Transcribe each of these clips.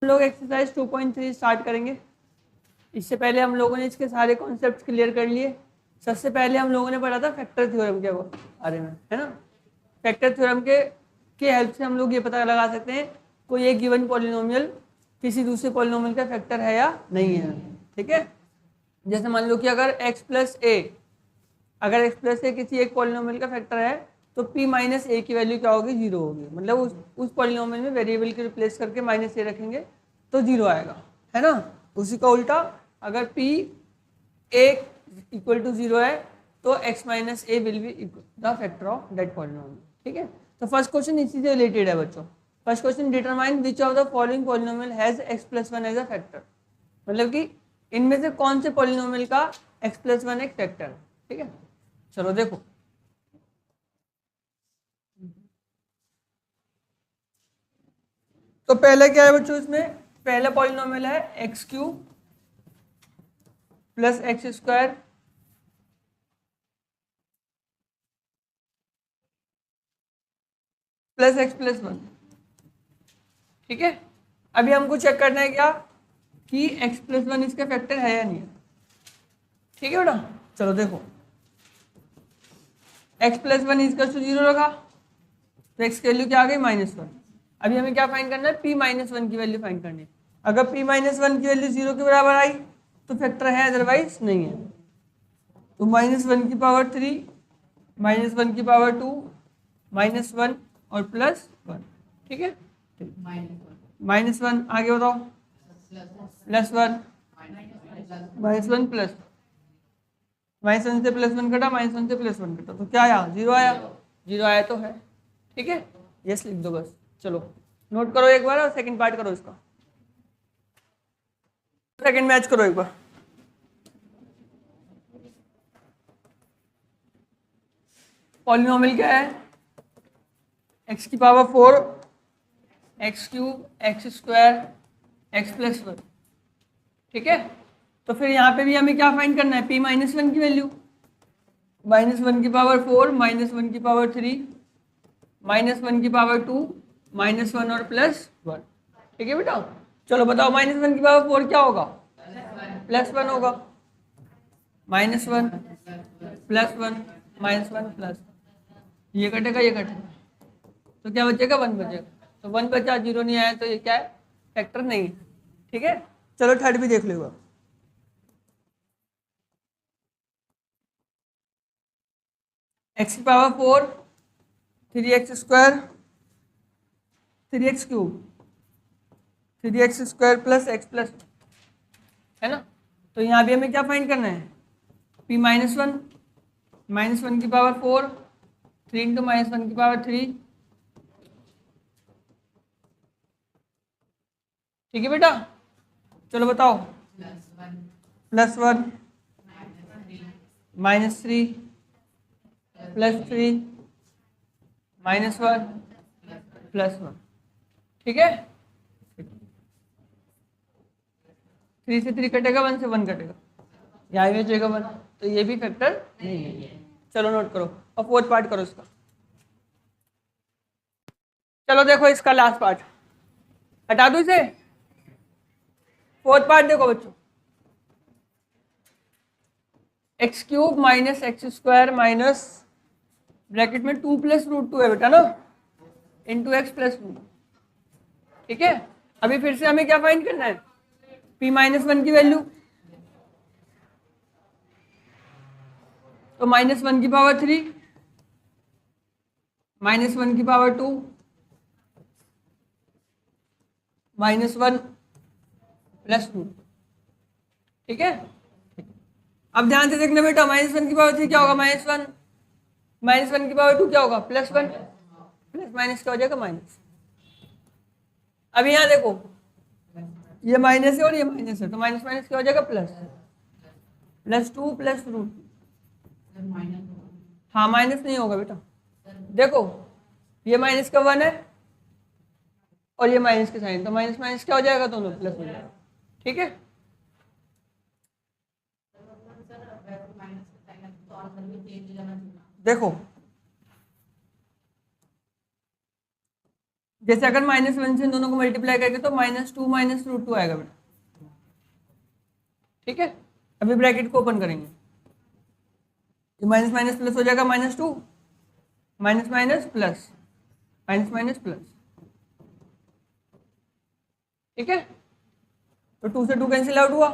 लोग exercise 2.3 start करेंगे। इससे पहले हम लोगों ने इसके सारे कॉन्सेप्ट क्लियर कर लिए। सबसे पहले हम लोगों ने पढ़ा था फैक्टर थ्योरम के बारे में, है ना। फैक्टर थ्योरम के हेल्प से हम लोग ये पता लगा सकते हैं कोई एक गिवन पॉलिनोमियल किसी दूसरे पॉलिनोमियल का फैक्टर है या नहीं है, ठीक है। जैसे मान लो कि अगर x प्लस ए किसी एक पॉलिनोमियल का फैक्टर है तो p माइनस ए की वैल्यू क्या होगी, जीरो होगी। मतलब उस पॉलिनोमियल में वेरिएबल की रिप्लेस करके माइनस ए रखेंगे तो जीरो आएगा, है ना। उसी का उल्टा अगर p a equal to zero है तो x minus a will be the factor of that polynomial, ठीक है। तो फर्स्ट क्वेश्चन इसी से रिलेटेड है बच्चों। First question, determine which of the following polynomial has x plus one as a factor. मतलब कि इनमें से कौन से पॉलिनोमियल का x प्लस वन एक फैक्टर है, ठीक है। चलो देखो, तो पहले क्या है बच्चों, इसमें पहला पॉलिनोमियल है x cube plus x square plus x plus one, ठीक है। अभी हमको चेक करना है क्या कि एक्स प्लस वन इसका फैक्टर है या नहीं है, ठीक है बेटा। चलो देखो, एक्स प्लस वन इसका टू जीरो रखा तो एक्स की वैल्यू क्या आ गई, माइनस वन। अभी हमें क्या फाइंड करना है, पी माइनस वन की वैल्यू फाइंड करनी है। अगर पी माइनस वन की वैल्यू जीरो के बराबर आई तो फैक्टर है, अदरवाइज नहीं है। तो माइनस वन की पावर थ्री, माइनस वन की पावर टू, माइनस वन और प्लस वन, ठीक है। माइनस वन आगे बताओ, plus one, minus one plus, minus one से प्लस वन कटा, माइनस वन से प्लस वन कटा तो क्या आया, जीरो आया। जीरो आया तो है, ठीक है। यस लिख दो बस। चलो नोट करो एक बार और सेकंड पार्ट करो इसका, सेकंड मैच करो एक बार। पॉलिनोमियल क्या है, एक्स की power four, x cube, x square, x plus one, ठीक है। तो फिर यहाँ पे भी हमें क्या फाइंड करना है, पी माइनस वन की वैल्यू। माइनस वन की पावर फोर, माइनस वन की पावर थ्री, माइनस वन की पावर टू, माइनस वन और प्लस वन, ठीक है बेटा। चलो बताओ, माइनस वन की पावर फोर क्या होगा, प्लस वन होगा। Minus one plus one, minus one plus, ये कटेगा ये कटेगा तो क्या बचेगा, वन बचेगा। तो वन बचा, जीरो नहीं आया तो ये क्या है, फैक्टर नहीं है, ठीक है। चलो थर्ड भी देख लो। एक्स की power four, three x square, three x cube, three x square plus x plus, है ना। तो यहाँ भी हमें क्या फाइंड करना है, P minus one, minus one की power four, three into minus one की पावर थ्री, ठीक है बेटा। चलो बताओ, plus one, minus three, plus three, minus one, plus one, ठीक है। थ्री से थ्री कटेगा, वन से वन कटेगा, यहाँ भी बचेगा वन, तो ये भी फैक्टर नहीं है। चलो नोट करो और फोर्थ पार्ट करो इसका। चलो देखो इसका लास्ट पार्ट, हटा दो इसे। फोर्थ पार्ट देखो बच्चों, x cube minus x square minus bracket में टू प्लस रूट टू है बेटा ना, इंटू एक्स प्लस टू, ठीक है। अभी फिर से हमें क्या फाइंड करना है, पी माइनस वन की वैल्यू। तो माइनस वन की पावर थ्री, माइनस वन की power two, minus one plus two, ठीक है। अब ध्यान से देखना बेटा, माइनस वन की पावर थ्री क्या होगा, माइनस वन, माइनस वन की पावर टू क्या होगा, प्लस वन, प्लस माइनस क्या हो जाएगा, माइनस। अब यहाँ देखो, ये माइनस है और ये माइनस है तो माइनस माइनस क्या हो जाएगा, plus, plus two plus root, हाँ माइनस नहीं होगा बेटा। देखो ये माइनस का वन है और ये माइनस के साइन, तो माइनस माइनस क्या हो जाएगा, दोनों प्लस हो जाएगा, ठीक है। देखो जैसे अगर -1 से इन दोनों को मल्टीप्लाई करेंगे तो -2 - √2 आएगा बेटा, ठीक है। अभी ब्रैकेट को ओपन करेंगे, ये माइनस माइनस प्लस हो जाएगा, -2 minus minus plus minus minus plus, ठीक है। तो 2 से 2 कैंसिल आउट हुआ,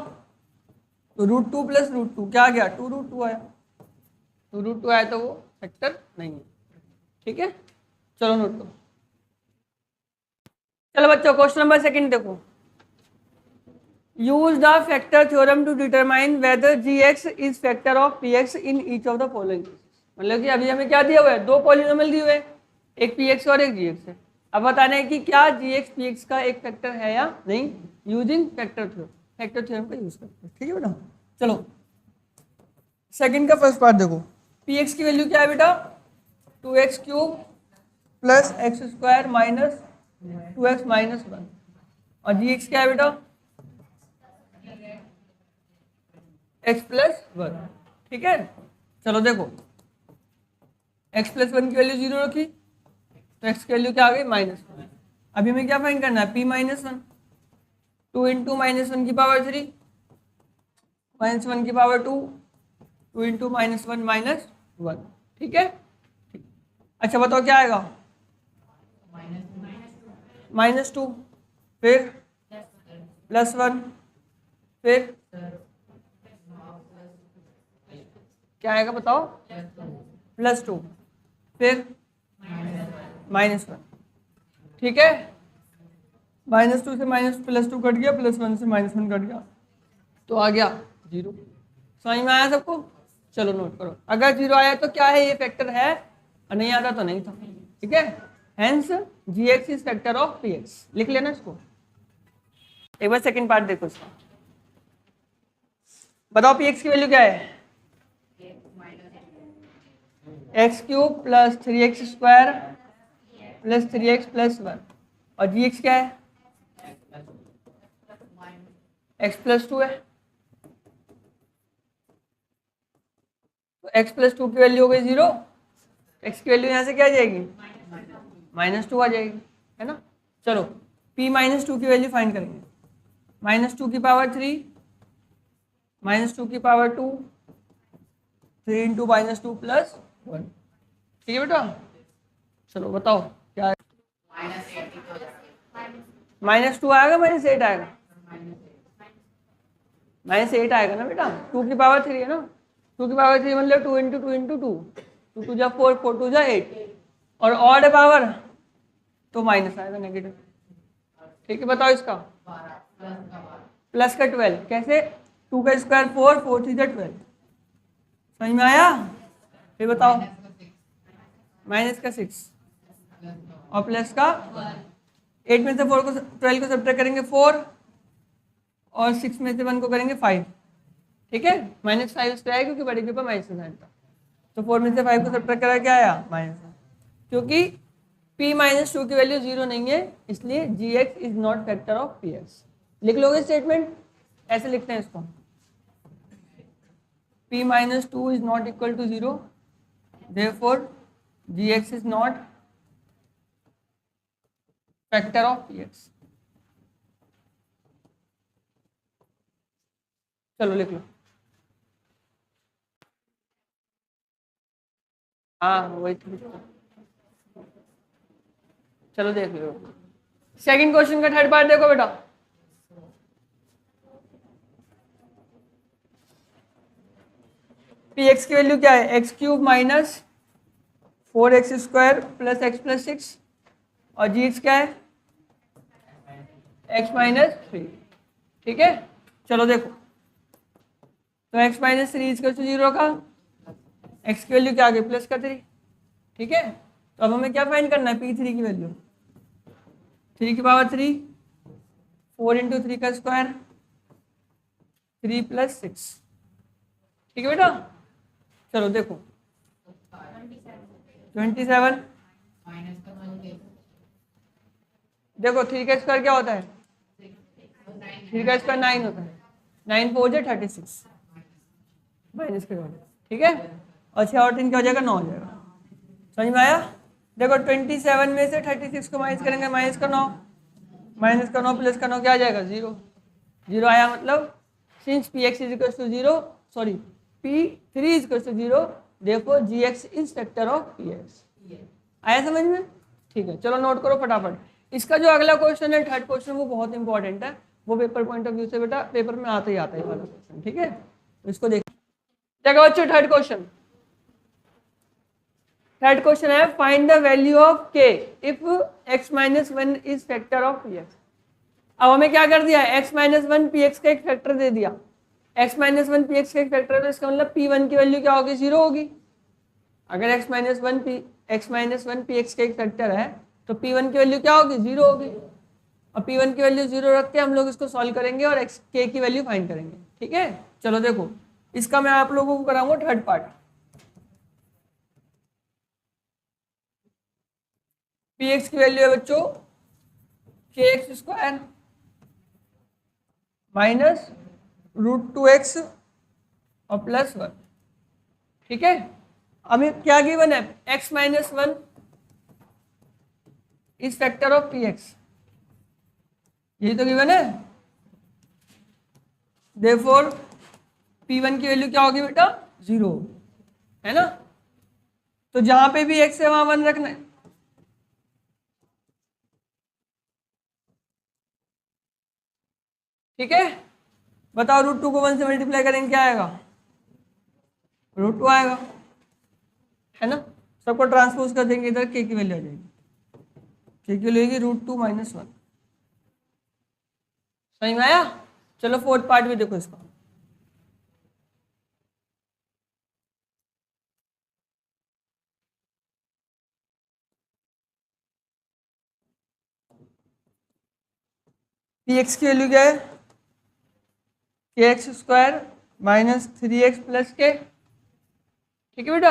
तो √2 + √2 क्या आ गया, 2√2 आया। 2√2 आया तो वो फैक्टर नहीं है, ठीक है। चलो नोट करो। चलो बच्चों क्वेश्चन नंबर 2 देखो। Use the factor theorem to determine whether gx is factor of px in each of the following. मतलब कि अभी हमें क्या दिया हुआ है, दो पॉलिनोमियल दिए हुए हैं, एक px और एक gx है। अब बताना है कि क्या gx px का एक फैक्टर है या नहीं, यूजिंग फैक्टर थ्योरम का यूज करते हैं, ठीक है बेटा। चलो सेकंड का फर्स्ट पार्ट देखो। px की वैल्यू क्या है बेटा, 2x³ + x² - 2x - 1, और gx क्या है बेटा, x + 1, ठीक है। चलो देखो x + 1 की वैल्यू 0 रखी तो x की वैल्यू क्या आ गई, -1। अभी हमें क्या फाइंड करना है, p - 1, 2 × -1 की पावर 3 -1 की पावर 2, 2 × -1 - 1, ठीक है। अच्छा बताओ क्या आएगा, -2, फिर +1, फिर क्या आएगा बताओ, +2, फिर -1, ठीक है। -2 से +2 कट गया, +1 से -1 कट गया, तो आ गया 0। समझ में आया सबको। चलो नोट करो, अगर 0 आया तो क्या है, ये फैक्टर है, और नहीं आता तो नहीं था, ठीक है। Hence gx is factor of px, लिख लेना इसको। एक बार सेकंड पार्ट देखो इसका, बताओ px की वैल्यू क्या है, x³ + 3x² + 3x + 1, और gx क्या है, x + 2 है, तो x + 2 की वैल्यू हो गई 0, x की वैल्यू यहाँ से क्या आ जाएगी, -2 आ जाएगी, है ना। चलो p - 2 की वैल्यू फाइंड करेंगे, -2 की पावर 3 -2 की पावर 2, 3 × -2 + 1, ठीक है बेटा। चलो बताओ क्या है, -2 आएगा, -8 आएगा, -8 आएगा ना बेटा, 2 की पावर 3 है ना, 2 की पावर 3 मतलब 2 × 2 × 2, 2 2 जा 4, 4 2 जा 8, और ऑड पावर तो माइनस आएगा, नेगेटिव, ठीक है। बताओ इसका प्लस का 12 कैसे, 2 का स्क्वायर 4, 4 3 जा 12, समझ में आया। फिर बताओ माइनस का 6 और प्लस का 8 में से 4 को 12 को सब्ट्रैक्ट करेंगे 4, और 6 में से 1 को करेंगे 5, ठीक है। -5 इसलिए आया क्योंकि बड़े के ऊपर माइनस साइन था, तो 4 में से 5 को सब्ट्रैक्ट करा क्या आया, -1, क्योंकि p - 2 की वैल्यू 0 नहीं है, इसलिए gx is not factor of px। लिख लोगे स्टेटमेंट, ऐसे लिखते हैं इसको, p - 2 is not equal to 0, therefore gx is not factor of px। चलो लिख लो, हाँ वही तो। चलो देख लो सेकंड क्वेश्चन का थर्ड पार्ट देखो बेटा। px की वैल्यू क्या है, x³ - 4x² + x + 6, और gx क्या है, x - 3, ठीक है। चलो देखो, तो x - 3 = 0 का, x की वैल्यू क्या आ गई, प्लस का 3, ठीक है। तो अब हमें क्या फाइंड करना है, p3 की वैल्यू, 3 की पावर 3, 4 × 3 का स्क्वायर, 3 + 6, ठीक है बेटा। चलो देखो 27, देखो 3 का स्क्वायर क्या होता है, 3 का स्क्वायर 9 होता है, 9 4 जा 36, माइनस के, ठीक है। और 6 और 3 क्या हो जाएगा, 9 हो जाएगा, समझ में आया। देखो 27 में से 36 को माइनस करेंगे, माइनस का 9 प्लस का 9 क्या आ जाएगा 0। 0 आया मतलब since P X is equal to 0, sorry P3 is equal to 0, देखो Gx is factor of Px। आया समझ में? ठीक है, चलो नोट करो फटाफट। इसका जो अगला क्वेश्चन है, थर्ड क्वेश्चन, वो बहुत इंपॉर्टेंट है, वो पेपर पॉइंट ऑफ व्यू से बेटा पेपर में आता ही आता है वाला क्वेश्चन, ठीक है? तो इसको देख, देखो बच्चों थर्ड क्वेश्चन है, find the value of k if x minus 1 is factor of px। अब हमें क्या कर दिया, x माइनस 1 px का एक फैक्टर दे दिया, x माइनस 1 px का एक फैक्टर, तो इसका मतलब p1 की वैल्यू क्या होगी, 0 होगी। अगर x माइनस 1 px का एक फैक्टर है तो p1 की वैल्यू क्या होगी, 0 होगी। और p1 की वैल्यू 0 रख के हम लोग इसको सॉल्व करेंगे और k की वैल्यू फाइंड करेंगे, ठीक है? चलो देखो, इसका मैं आप लोगों को कराऊंगा थर्ड पार्ट। px की वैल्यू है बच्चों kx स्क्वायर माइनस √2x और प्लस 1, ठीक है? अभी क्या गिवन है, x minus 1 is factor of px, यही तो गिवन है। देयरफॉर p1 की वैल्यू क्या होगी बेटा, 0, है ना? तो जहां पे भी x है वहां 1 रखना है, ठीक है? बताओ √2 को 1 से मल्टीप्लाई करेंगे क्या आएगा, √2 आएगा, है ना? सबको ट्रांसपोज कर देंगे इधर, k की वैल्यू आ जाएगी, k की वैल्यू √2 माइनस 1। समझ में आया? चलो फोर्थ पार्ट भी देखो इसका। px की वैल्यू क्या है, kx square minus 3x plus के, ठीक है बेटा?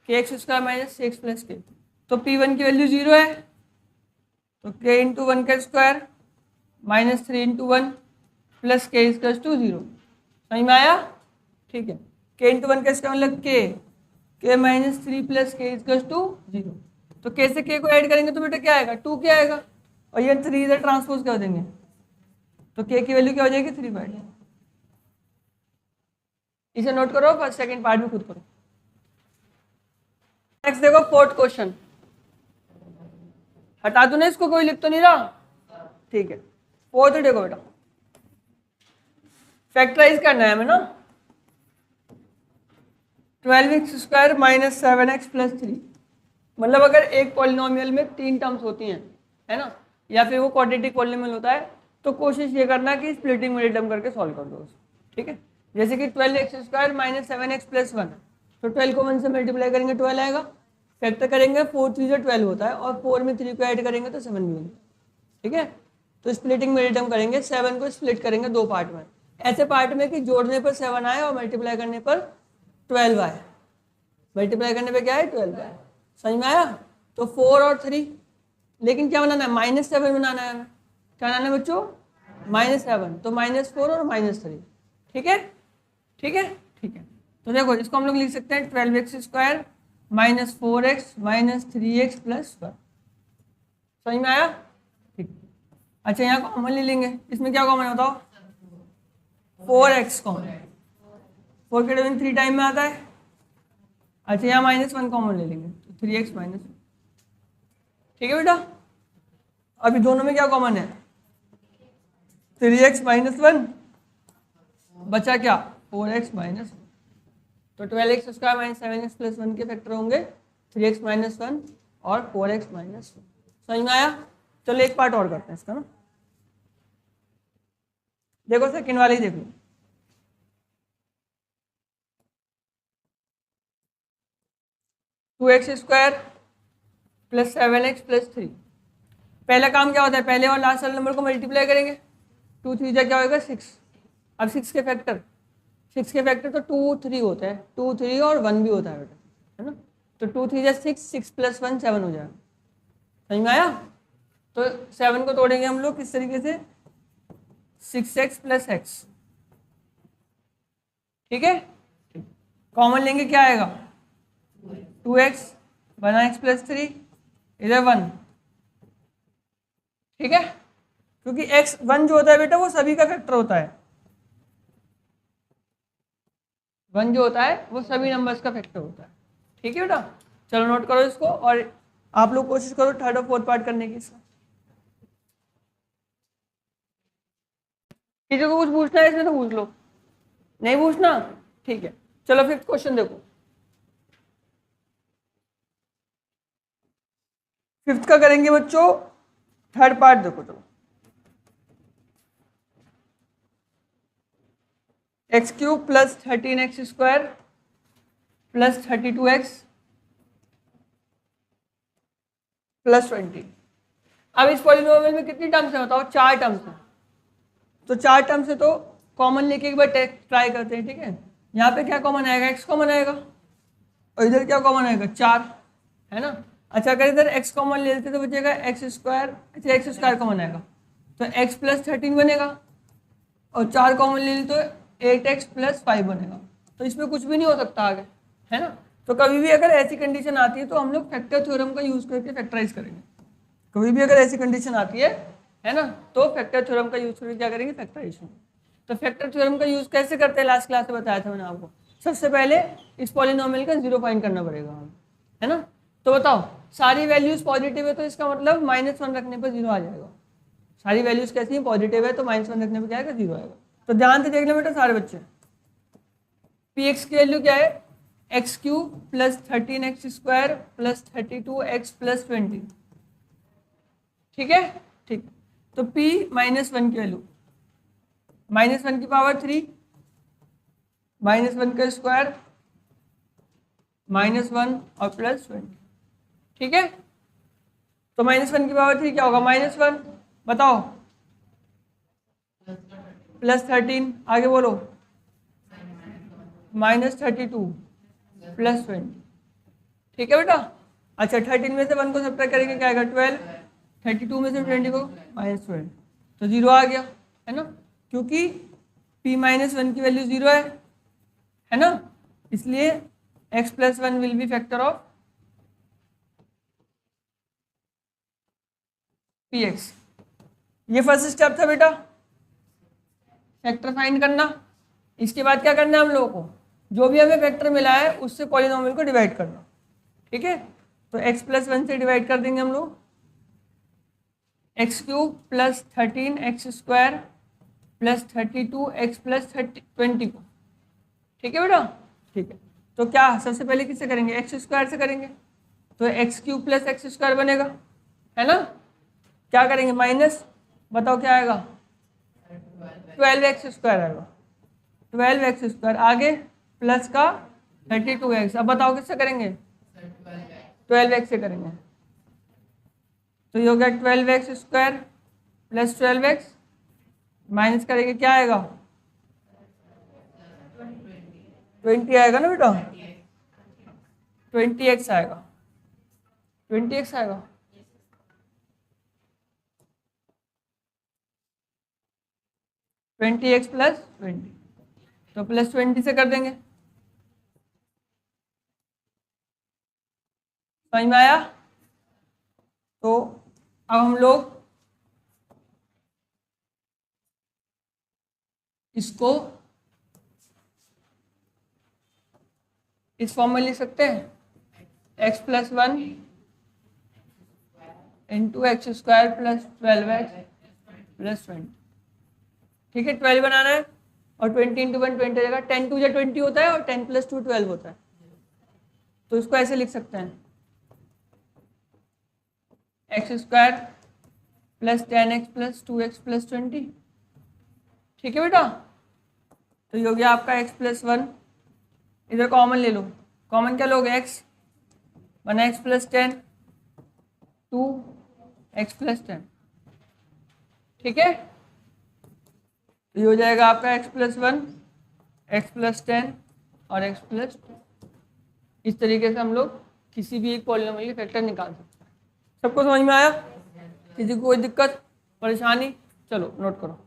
kx square minus 6x plus के, तो p1 की वैल्यू 0 है, तो k इंटू 1 का स्क्वायर माइनस 3 इंटू 1 प्लस के इजकल्स टू 0। समझ में आया? ठीक है, k इंटू 1 का स्क्वायर मतलब k माइनस 3 प्लस के इजकल्स टू 0। तो k से k को ऐड करेंगे तो बेटा क्या आएगा, 2 क्या आएगा, और ये 3 इधर ट्रांसपोज कर देंगे तो k की वैल्यू क्या हो जाएगी, 3/2। इसे नोट करो, फर्स्ट सेकंड पार्ट भी खुद करो। नेक्स्ट देखो फोर्थ क्वेश्चन, हटा दो ना इसको, कोई लिख तो नहीं रहा, ठीक है? फोर्थ देखो बेटा, फैक्टराइज करना है हमें ना, 12x square minus 7x plus 3, मतलब अगर एक पॉलिनोमियल में 3 टर्म्स होती हैं, है ना, या फिर वो क्वाड्रेटिक पॉलिनोमियल होता है, तो कोशिश ये करना कि स्प्लिटिंग मिडियम करके सॉल्व कर दो उसको, ठीक है? जैसे कि 12x square minus 7x plus 1, तो 12 को 1 से मल्टीप्लाई करेंगे 12 आएगा, फैक्टर करेंगे 4 3 12 होता है, और 4 में 3 को ऐड करेंगे तो 7 भी बनता है, ठीक है? तो स्प्लिटिंग मिडियम करेंगे, 7 को स्प्लिट करेंगे 2 पार्ट में, ऐसे पार्ट में कि जोड़ने पर 7 आए और मल्टीप्लाई करने पर 12 आए, मल्टीप्लाई करने पे क्या है, 12 आए। समझ में आया? तो 4 और 3, लेकिन क्या बनाना है, -7 बनाना है हमें, क्या बनाना है बच्चों, -7, तो -4 और -3, ठीक है? ठीक है, ठीक है। तो देखो इसको हम लोग लिख सकते हैं 12x square minus 4x minus 3x plus 1। समझ में आया? ठीक। अच्छा यहाँ कॉमन ले लेंगे, इसमें क्या कॉमन है बताओ, 4x कॉमन, 4 के डिवीजन 3 टाइम में आता है। अच्छा यहाँ -1 कॉमन ले लेंगे तो 3x माइनस, ठीक है बेटा? अभी दोनों में क्या कॉमन है, 3x माइनस 1, बचा क्या, 4x माइनस 1, तो 12x square minus 7x plus 1 के फैक्टर होंगे 3x माइनस 1 और 4x माइनस 1। समझ में आया? चलो एक पार्ट और करते हैं इसका ना, देखो सेकंड वाले ही देख लो, two X square plus 7x plus 3। पहला काम क्या होता है, पहले और लास्ट वाले नंबर को मल्टीप्लाई करेंगे, 2 3 जा क्या होगा 6। अब 6 के फैक्टर तो 2 3 होते हैं, 2 3 और 1 भी होता है बेटा, है ना? तो 2 3 जा 6, 6 प्लस 1 7 हो जाएगा। समझ में आया? तो 7 को तोड़ेंगे हम लोग किस तरीके से, 6x प्लस x, ठीक है? कॉमन लेंगे क्या आएगा, 2x बना x प्लस 3 इधर 1, ठीक है, क्योंकि x 1 जो होता है बेटा वो सभी का फैक्टर होता है, 1 जो होता है वो सभी नंबर्स का फैक्टर होता है, ठीक है बेटा। चलो नोट करो इसको, और आप लोग कोशिश करो थर्ड और फोर्थ पार्ट करने की इसका। किसी को कुछ पूछना है इसमें तो पूछ लो, नहीं पूछना ठीक है। चलो फिफ्थ क्वेश्चन देखो, फिफ्थ का करेंगे बच्चों, थर्ड पार्ट देखो। चलो x cube plus 13x² plus 32x plus 20। अब इस पॉलिनोमियल में कितनी टर्म्स है बताओ? 4 टर्म्स है, तो 4 टर्म्स है तो कॉमन लेके एक बार ट्राई करते हैं, ठीक है। यहाँ पे क्या कॉमन आएगा? x कॉमन आएगा, और इधर क्या कॉमन आएगा? 4, है ना। अच्छा अगर इधर x कॉमन ले लेते तो बचेगा x²। अच्छा x² कॉमन आएगा तो x प्लस 13 बनेगा, और 4 कॉमन ले ले तो 8x प्लस 5 बनेगा। तो इसमें कुछ भी नहीं हो सकता आगे, है ना। तो कभी भी अगर ऐसी कंडीशन आती है तो हम लोग फैक्टर थ्योरम का यूज़ करके फैक्टराइज करेंगे। कभी भी अगर ऐसी कंडीशन आती है ना, तो फैक्टर थ्योरम का यूज़ करके क्या करेंगे? फैक्टराइजेशन। तो फैक्टर थ्योरम का यूज़ कैसे करते हैं लास्ट क्लास में बताया था मैंने आपको। सबसे पहले इस पॉलिनोमियल का 0 फाइंड करना पड़ेगा हमें, है ना। तो बताओ सारी वैल्यूज पॉजिटिव है तो इसका मतलब -1 रखने पर 0 आ जाएगा। सारी वैल्यूज कैसी हैं? पॉजिटिव है तो -1 रखने पर क्या आएगा? 0 आएगा। तो ध्यान से देख लो बेटा सारे बच्चे, पी एक्स की वैल्यू क्या है? x³ plus 13x² plus 32x plus 20, ठीक है, ठीक। तो p -1 की वैल्यू -1 की पावर 3, -1 का स्क्वायर, -1 और प्लस 20, ठीक है। तो -1 की पावर 3 क्या होगा? -1, बताओ, प्लस 13, आगे बोलो, -32 प्लस 20, ठीक है बेटा। अच्छा 13 में से 1 को सब्ट्रैक्ट करेंगे क्या आएगा? 12, 32 में से 20 को -12, तो 0 आ गया, है ना, क्योंकि p -1 की वैल्यू 0 है ना, इसलिए x plus 1 will be factor of px। ये फर्स्ट स्टेप था बेटा, फैक्टर फाइंड करना। इसके बाद क्या करना है हम लोगों को? जो भी हमें फैक्टर मिला है उससे पॉलिनोमियल को डिवाइड करना, ठीक है। तो x प्लस 1 से डिवाइड कर देंगे हम लोग, x³ plus 13x² plus 32x plus 20 को, ठीक है बेटा, ठीक है। तो क्या सबसे पहले किससे करेंगे? x² से करेंगे, तो x³ प्लस x² बनेगा, है ना। क्या करेंगे? माइनस, बताओ क्या आएगा? 12x² आएगा, 12x², आगे प्लस का 32x। अब बताओ किससे करेंगे? 12x से करेंगे, तो ये हो गया 12x² प्लस 12x, माइनस करेंगे क्या आएगा? 20 आएगा ना बेटा, 20x आएगा, 20x आएगा, x प्लस 20, तो प्लस 20 से कर देंगे। समझ में आया? तो अब हम लोग इसको इस फॉर्म में लिख सकते हैं, x plus 1 into x² plus 12x plus 20, ठीक है। 12 बनाना है और 20 इंटू 1 20 हो जाएगा, 10 2 या 20 होता है और 10 प्लस 2 12 होता है, तो इसको ऐसे लिख सकते हैं, x² plus 10x plus 2x plus 20, ठीक है बेटा। तो ये हो गया आपका x प्लस 1, इधर कॉमन ले लो, कॉमन क्या लोगे? x बना x प्लस 10, 2x प्लस 10, ठीक है। तो ये हो जाएगा आपका x प्लस 1, x प्लस 10 और x प्लस 2। इस तरीके से हम लोग किसी भी एक पॉलिनोमियल के फैक्टर निकाल सकते हैं। सबको समझ में आया? किसी को कोई दिक्कत परेशानी? चलो नोट करो।